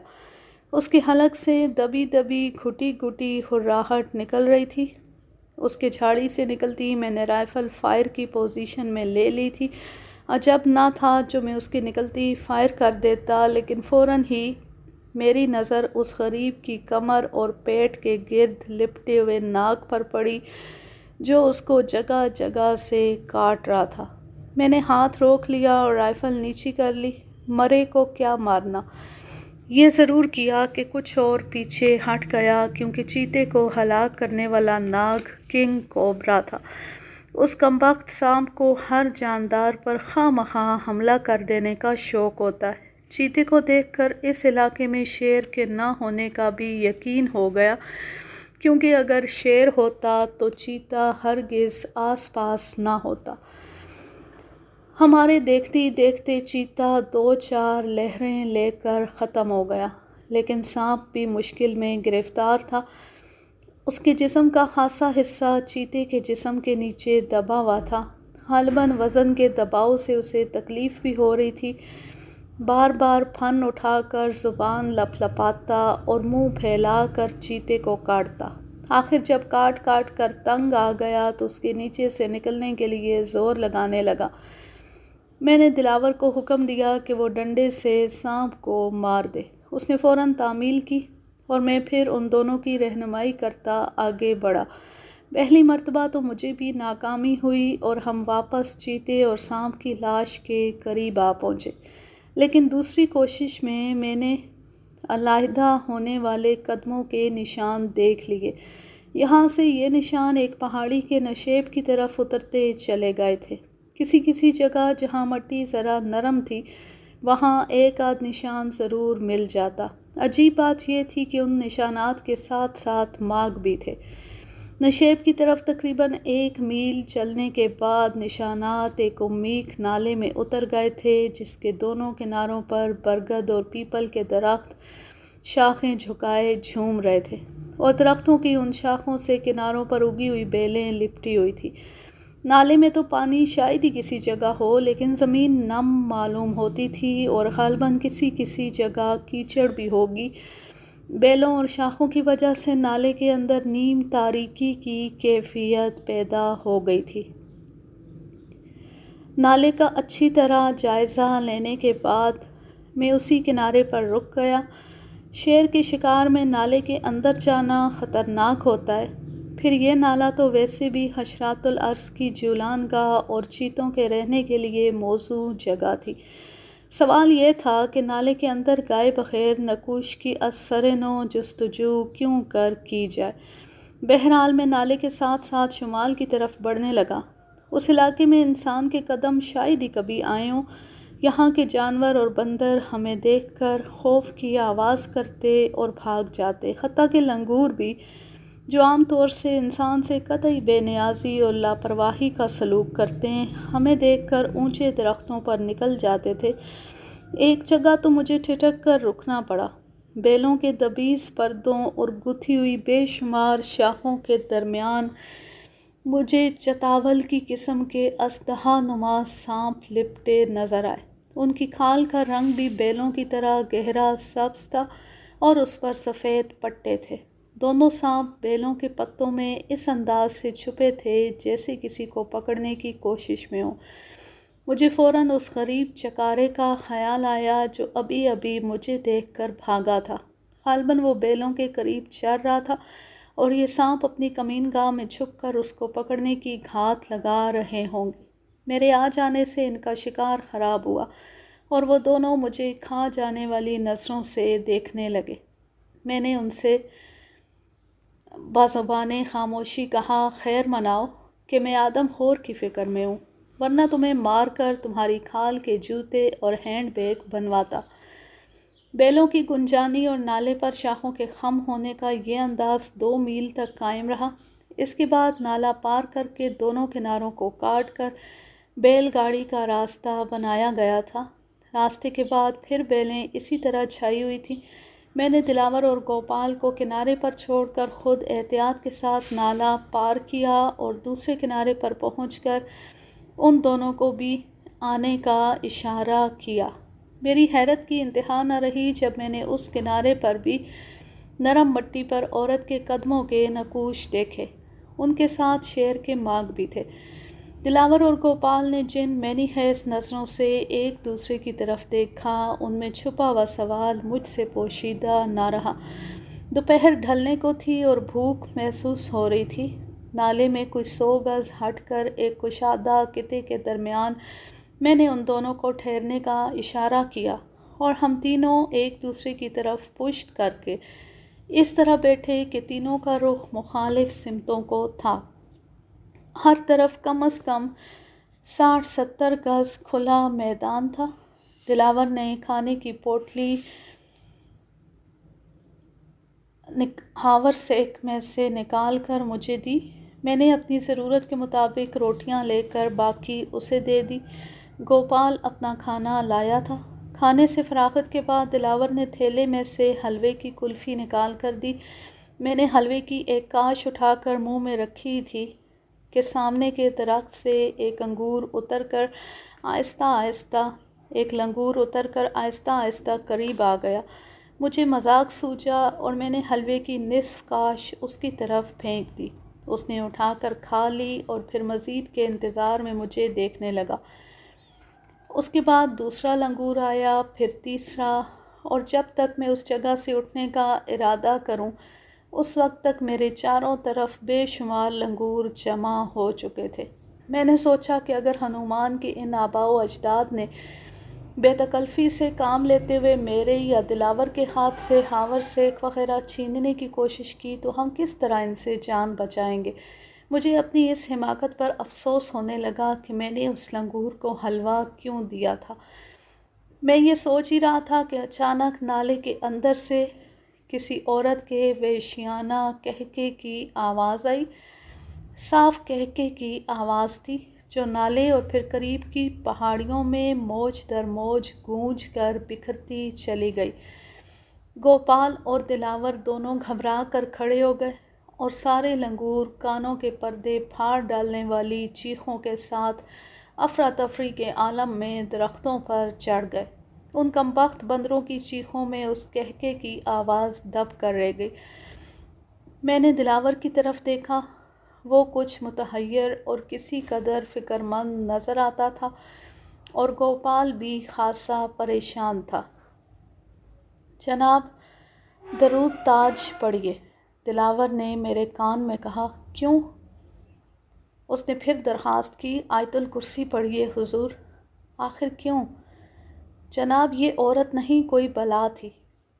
اس کی حلق سے دبی دبی گھٹی گھٹی ہرراہٹ نکل رہی تھی۔ اس کے جھاڑی سے نکلتی میں نے رائفل فائر کی پوزیشن میں لے لی تھی۔ عجب نہ تھا جو میں اس کی نکلتی فائر کر دیتا، لیکن فوراً ہی میری نظر اس غریب کی کمر اور پیٹ کے گرد لپٹے ہوئے ناک پر پڑی جو اس کو جگہ جگہ سے کاٹ رہا تھا۔ میں نے ہاتھ روک لیا اور رائفل نیچی کر لی۔ مرے کو کیا مارنا، یہ ضرور کیا کہ کچھ اور پیچھے ہٹ گیا، کیونکہ چیتے کو ہلاک کرنے والا ناگ کنگ کوبرا تھا۔ اس کمبخت سانپ کو ہر جاندار پر خواہ مخواہ حملہ کر دینے کا شوق ہوتا ہے۔ چیتے کو دیکھ کر اس علاقے میں شیر کے نہ ہونے کا بھی یقین ہو گیا، کیونکہ اگر شیر ہوتا تو چیتا ہرگز آس پاس نہ ہوتا۔ ہمارے دیکھتے ہی دیکھتے چیتا 2-4 لہریں لے کر ختم ہو گیا، لیکن سانپ بھی مشکل میں گرفتار تھا۔ اس کے جسم کا خاصا حصہ چیتے کے جسم کے نیچے دبا ہوا تھا۔ غالباً وزن کے دباؤ سے اسے تکلیف بھی ہو رہی تھی۔ بار بار پھن اٹھا کر زبان لپلپاتا اور منہ پھیلا کر چیتے کو کاٹتا۔ آخر جب کاٹ کاٹ کر تنگ آ گیا تو اس کے نیچے سے نکلنے کے لیے زور لگانے لگا۔ میں نے دلاور کو حکم دیا کہ وہ ڈنڈے سے سانپ کو مار دے۔ اس نے فوراً تعمیل کی اور میں پھر ان دونوں کی رہنمائی کرتا آگے بڑھا۔ پہلی مرتبہ تو مجھے بھی ناکامی ہوئی اور ہم واپس چیتے اور سانپ کی لاش کے قریب آ پہنچے، لیکن دوسری کوشش میں نے علیحدہ ہونے والے قدموں کے نشان دیکھ لیے۔ یہاں سے یہ نشان ایک پہاڑی کے نشیب کی طرف اترتے چلے گئے تھے۔ کسی جگہ جہاں مٹی ذرا نرم تھی وہاں ایک آدھ نشان ضرور مل جاتا۔ عجیب بات یہ تھی کہ ان نشانات کے ساتھ ساتھ ماغ بھی تھے۔ نشیب کی طرف تقریباً 1 میل چلنے کے بعد نشانات ایک عمیق نالے میں اتر گئے تھے، جس کے دونوں کناروں پر برگد اور پیپل کے درخت شاخیں جھکائے جھوم رہے تھے، اور درختوں کی ان شاخوں سے کناروں پر اگی ہوئی بیلیں لپٹی ہوئی تھی۔ نالے میں تو پانی شاید ہی کسی جگہ ہو، لیکن زمین نم معلوم ہوتی تھی اور غالباً کسی جگہ کیچڑ بھی ہوگی۔ بیلوں اور شاخوں کی وجہ سے نالے کے اندر نیم تاریکی کی کیفیت پیدا ہو گئی تھی۔ نالے کا اچھی طرح جائزہ لینے کے بعد میں اسی کنارے پر رک گیا۔ شیر کے شکار میں نالے کے اندر جانا خطرناک ہوتا ہے، پھر یہ نالا تو ویسے بھی حشرات الارض کی جولان گاہ اور چیتوں کے رہنے کے لیے موزوں جگہ تھی۔ سوال یہ تھا کہ نالے کے اندر گائے بغیر نقوش کی از سر نو جستجو کیوں کر کی جائے۔ بہرحال میں نالے کے ساتھ ساتھ شمال کی طرف بڑھنے لگا۔ اس علاقے میں انسان کے قدم شاید ہی کبھی آئے ہوں۔ یہاں کے جانور اور بندر ہمیں دیکھ کر خوف کی آواز کرتے اور بھاگ جاتے، حتیٰ کہ لنگور بھی، جو عام طور سے انسان سے قطعی بے نیازی اور لاپرواہی کا سلوک کرتے ہیں، ہمیں دیکھ کر اونچے درختوں پر نکل جاتے تھے۔ ایک جگہ تو مجھے ٹھٹک کر رکنا پڑا۔ بیلوں کے دبیز پردوں اور گتھی ہوئی بے شمار شاخوں کے درمیان مجھے چتاول کی قسم کے اژدہا نما سانپ لپٹے نظر آئے۔ ان کی کھال کا رنگ بھی بیلوں کی طرح گہرا سبز تھا اور اس پر سفید پٹے تھے۔ دونوں سانپ بیلوں کے پتوں میں اس انداز سے چھپے تھے جیسے کسی کو پکڑنے کی کوشش میں ہو۔ مجھے فوراً اس غریب چکارے کا خیال آیا جو ابھی ابھی مجھے دیکھ کر بھاگا تھا۔ غالباً وہ بیلوں کے قریب چر رہا تھا اور یہ سانپ اپنی کمین گاہ میں چھپ کر اس کو پکڑنے کی گھات لگا رہے ہوں گے۔ میرے آ جانے سے ان کا شکار خراب ہوا اور وہ دونوں مجھے کھا جانے والی نظروں سے دیکھنے لگے۔ میں نے ان سے بازبان خاموشی کہا، خیر مناؤ کہ میں آدم خور کی فکر میں ہوں، ورنہ تمہیں مار کر تمہاری کھال کے جوتے اور ہینڈ بیگ بنواتا۔ بیلوں کی گنجانی اور نالے پر شاخوں کے خم ہونے کا یہ انداز 2 میل تک قائم رہا۔ اس کے بعد نالا پار کر کے دونوں کناروں کو کاٹ کر بیل گاڑی کا راستہ بنایا گیا تھا۔ راستے کے بعد پھر بیلیں اسی طرح چھائی ہوئی تھیں۔ میں نے دلاور اور گوپال کو کنارے پر چھوڑ کر خود احتیاط کے ساتھ نالا پار کیا اور دوسرے کنارے پر پہنچ کر ان دونوں کو بھی آنے کا اشارہ کیا۔ میری حیرت کی انتہا نہ رہی جب میں نے اس کنارے پر بھی نرم مٹی پر عورت کے قدموں کے نقوش دیکھے۔ ان کے ساتھ شیر کے ماغ بھی تھے۔ دلاور اور گوپال نے جن مینی خیز نظروں سے ایک دوسرے کی طرف دیکھا، ان میں چھپا ہوا سوال مجھ سے پوشیدہ نہ رہا۔ دوپہر ڈھلنے کو تھی اور بھوک محسوس ہو رہی تھی۔ نالے میں کچھ 100 گز ہٹ کر ایک کشادہ خطے کے درمیان میں نے ان دونوں کو ٹھہرنے کا اشارہ کیا اور ہم تینوں ایک دوسرے کی طرف پشت کر کے اس طرح بیٹھے کہ تینوں کا رخ مخالف سمتوں کو تھا۔ ہر طرف کم از کم 60-70 گز کھلا میدان تھا۔ دلاور نے کھانے کی پوٹلی ہاور سیک میں سے نکال کر مجھے دی۔ میں نے اپنی ضرورت کے مطابق روٹیاں لے کر باقی اسے دے دی۔ گوپال اپنا کھانا لایا تھا۔ کھانے سے فراغت کے بعد دلاور نے تھیلے میں سے حلوے کی کلفی نکال کر دی۔ میں نے حلوے کی ایک کاش اٹھا کر منہ میں رکھی تھی کہ سامنے کے درخت سے ایک لنگور اتر کر آہستہ آہستہ قریب آ گیا۔ مجھے مذاق سوجا اور میں نے حلوے کی نصف کاش اس کی طرف پھینک دی۔ اس نے اٹھا کر کھا لی اور پھر مزید کے انتظار میں مجھے دیکھنے لگا۔ اس کے بعد دوسرا لنگور آیا، پھر تیسرا، اور جب تک میں اس جگہ سے اٹھنے کا ارادہ کروں اس وقت تک میرے چاروں طرف بے شمار لنگور جمع ہو چکے تھے۔ میں نے سوچا کہ اگر ہنومان کے ان آباء و اجداد نے بے تکلفی سے کام لیتے ہوئے میرے یا دلاور کے ہاتھ سے ہاور سیک وغیرہ چھیننے کی کوشش کی تو ہم کس طرح ان سے جان بچائیں گے۔ مجھے اپنی اس حماقت پر افسوس ہونے لگا کہ میں نے اس لنگور کو حلوہ کیوں دیا تھا۔ میں یہ سوچ ہی رہا تھا کہ اچانک نالے کے اندر سے کسی عورت کے وحشیانہ کہکے کی آواز آئی۔ صاف کہکے کی آواز تھی جو نالے اور پھر قریب کی پہاڑیوں میں موج در موج گونج کر بکھرتی چلی گئی۔ گوپال اور دلاور دونوں گھبرا کر کھڑے ہو گئے اور سارے لنگور کانوں کے پردے پھاڑ ڈالنے والی چیخوں کے ساتھ افراتفری کے عالم میں درختوں پر چڑھ گئے۔ ان کمبخت بندروں کی چیخوں میں اس کہکے کی آواز دب کر رہ گئی۔ میں نے دلاور کی طرف دیکھا۔ وہ کچھ متحیر اور کسی قدر فکر مند نظر آتا تھا اور گوپال بھی خاصا پریشان تھا۔ جناب، درود تاج پڑھیے، دلاور نے میرے کان میں کہا۔ کیوں؟ اس نے پھر درخواست کی۔ آیت الکرسی پڑھیے حضور۔ آخر کیوں؟ جناب، یہ عورت نہیں، کوئی بلا تھی۔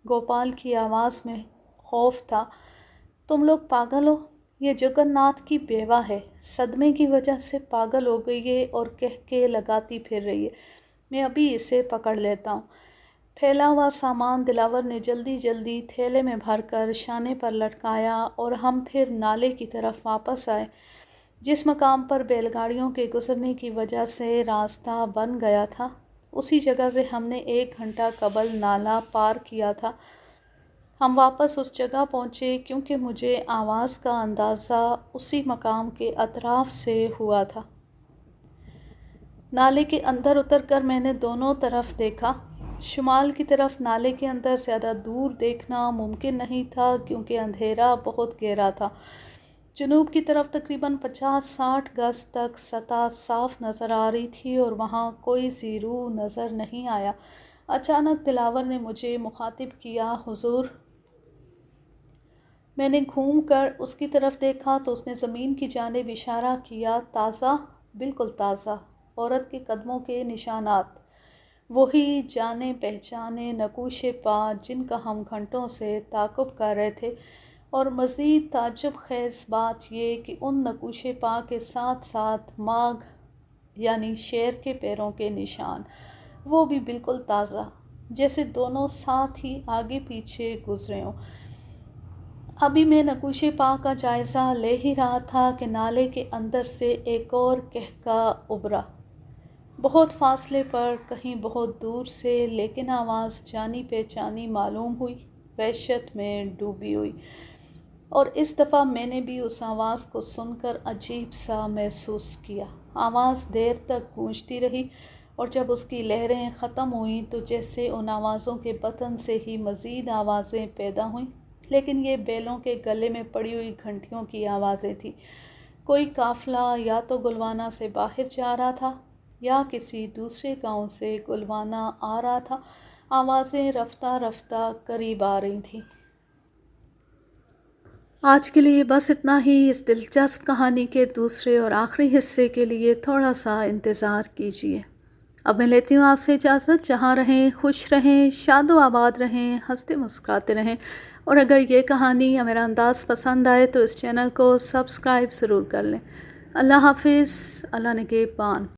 گوپال کی آواز میں خوف تھا۔ تم لوگ پاگل ہو؟ یہ جگن ناتھ کی بیوہ ہے، صدمے کی وجہ سے پاگل ہو گئی ہے اور کہکے لگاتی پھر رہی ہے۔ میں ابھی اسے پکڑ لیتا ہوں۔ پھیلا ہوا سامان دلاور نے جلدی جلدی تھیلے میں بھر کر شانے پر لٹکایا اور ہم پھر نالے کی طرف واپس آئے۔ جس مقام پر بیل گاڑیوں کے گزرنے کی وجہ سے راستہ بن گیا تھا، اسی جگہ سے ہم نے 1 گھنٹہ قبل نالا پار کیا تھا۔ ہم واپس اس جگہ پہنچے کیونکہ مجھے آواز کا اندازہ اسی مقام کے اطراف سے ہوا تھا۔ نالے کے اندر اتر کر میں نے دونوں طرف دیکھا۔ شمال کی طرف نالے کے اندر زیادہ دور دیکھنا ممکن نہیں تھا کیونکہ اندھیرا بہت گہرا تھا۔ جنوب کی طرف تقریباً 50-60 گز تک سطح صاف نظر آ رہی تھی اور وہاں کوئی زیرو نظر نہیں آیا۔ اچانک دلاور نے مجھے مخاطب کیا، حضور۔ میں نے گھوم کر اس کی طرف دیکھا تو اس نے زمین کی جانب اشارہ کیا۔ تازہ، بالکل تازہ، عورت کے قدموں کے نشانات، وہی جانے پہچانے نقوش پا جن کا ہم گھنٹوں سے تعاقب کر رہے تھے، اور مزید تعجب خیز بات یہ کہ ان نقوش پا کے ساتھ ساتھ ماغ یعنی شیر کے پیروں کے نشان، وہ بھی بالکل تازہ، جیسے دونوں ساتھ ہی آگے پیچھے گزرے ہوں۔ ابھی میں نقوش پا کا جائزہ لے ہی رہا تھا کہ نالے کے اندر سے ایک اور قہقہ ابھرا، بہت فاصلے پر، کہیں بہت دور سے، لیکن آواز جانی پہچانی معلوم ہوئی، وحشت میں ڈوبی ہوئی۔ اور اس دفعہ میں نے بھی اس آواز کو سن کر عجیب سا محسوس کیا۔ آواز دیر تک گونجتی رہی اور جب اس کی لہریں ختم ہوئیں تو جیسے ان آوازوں کے بطن سے ہی مزید آوازیں پیدا ہوئیں، لیکن یہ بیلوں کے گلے میں پڑی ہوئی گھنٹیوں کی آوازیں تھیں۔ کوئی قافلہ یا تو گلوانہ سے باہر جا رہا تھا یا کسی دوسرے گاؤں سے گلوانہ آ رہا تھا۔ آوازیں رفتہ رفتہ قریب آ رہی تھیں۔ آج کے لیے بس اتنا ہی۔ اس دلچسپ کہانی کے دوسرے اور آخری حصے کے لیے تھوڑا سا انتظار کیجیے۔ اب میں لیتی ہوں آپ سے اجازت۔ جہاں رہیں خوش رہیں، شاد و آباد رہیں، ہنستے مسکراتے رہیں، اور اگر یہ کہانی یا میرا انداز پسند آئے تو اس چینل کو سبسکرائب ضرور کر لیں۔ اللہ حافظ، اللہ نگہبان۔